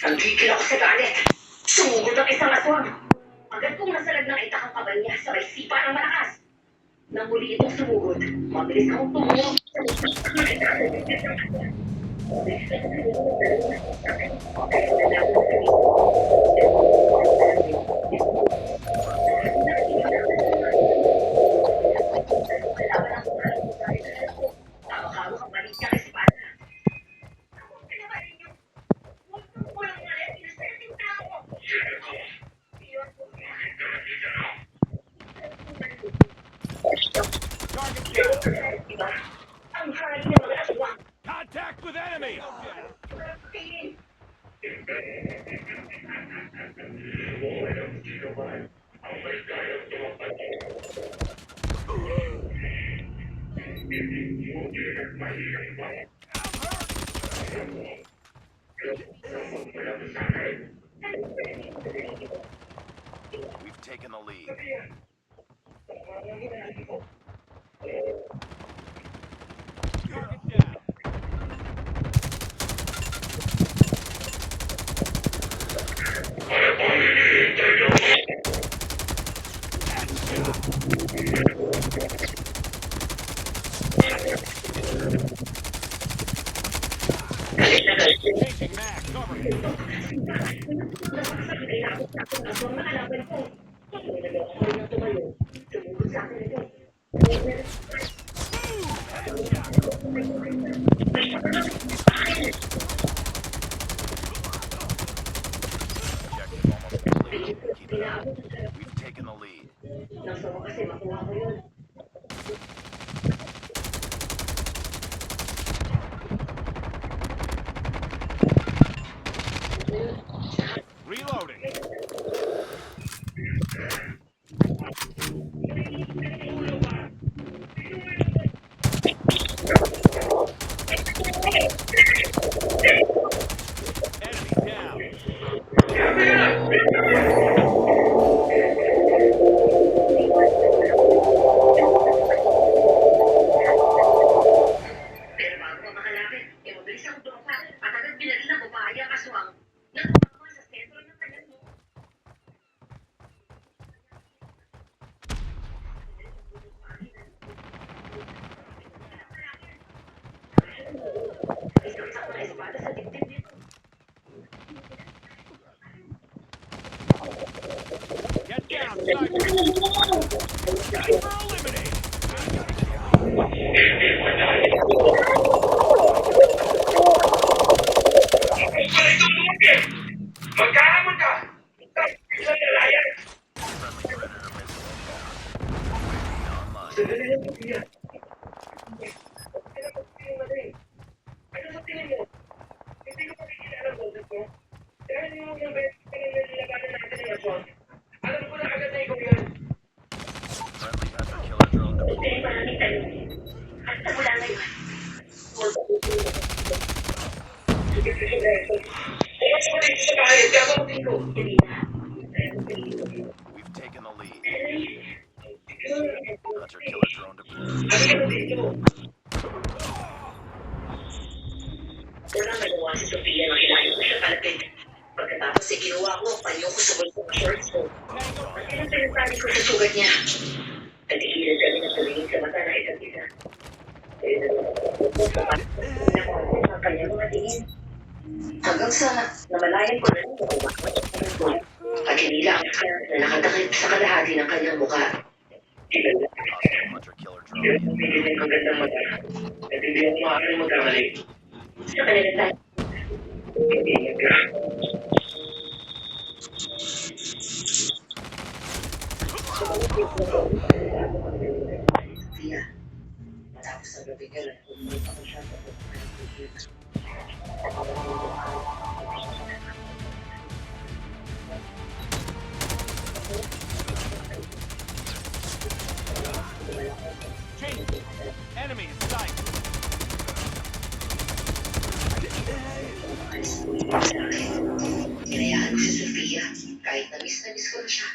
Nagigil ako sa galit. Sumugod ang isang aswang. Agad kong nasalag ng itakang kabal niya sa may sipa ng malakas. Nang muli itong sumugod, mabilis akong tumungo sa hawak ang balik niya kasi para. Ako, pinabarin niyo. Huwag kang kulang ulit. Pinasalating tao. Iyon po. Target down. Diba? Ang hari ng mga aswang. Contact with enemy. Tingin. We've taken the lead. Target down. Changing mag. Cover me. Aswang na kalaban ko. Niloloko ko niyang tumayo. Sumugod sa akin ito. Objective almost complete. Keep it up. We've taken the lead. Nang sa wakas ay makuha ko yun. Reloading. Enemy down. Pero bago pa makalapit, mabilis akong tumakbo at agad binaril ng babae ang aswang. Nagpapagawa sa sentro ng kanyang mo. Isang sakto na espada sa dibdib nito. Get down, Sniper. Sniper eliminated. Magkahamon ka! Isang nalayan! Friendly Predator missile online. Ano sa tingin mo? Hindi ko makikilala ang boses ko. Dahil yung mga beses ka nang nilalabanan natin ng aswang. Alam ko na agad na ikaw yan. Friendly hunter killer drone Hindi deployed. maraming tanong. At sa mula ngayon, Kung ako dito sa bahay, gagawin ko. hindi na. We've taken the lead. Ano Hunter killer drone deployed. ka dito? Walang nagawa si Sofia na kinain ko siya palapit. Pagkatapos ay kinuha ko ang panyo ko sa bulsa ng shorts ko. At pinagpinagpani ko sa sugat niya. Natigilan kami ng tumingin sa mata ng isa't isa. Nakuha ang kanyang mga tingin. Hanggang sa namalayan ko na at hinila ang scar na nakatakip sa kalahati ng kanyang mukha. Hostile hunter killer drone. Hindi ang gandang mata. At hindi ako maaaring magkamali. Sa kanilang tayo. Hindi ka. Sofia. Matapos ang nabigyan at umulit ako siya sa Change. Enemy in sight. Hinayaan ko si Sofia kahit na-miss ko na siya.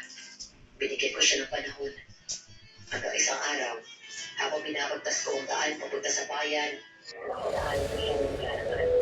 Binigyan ko siya ng panahon. Hanggang isang araw, habang pinapagtas ko ang daan papunta sa bayan, nakakaalam ko siya ng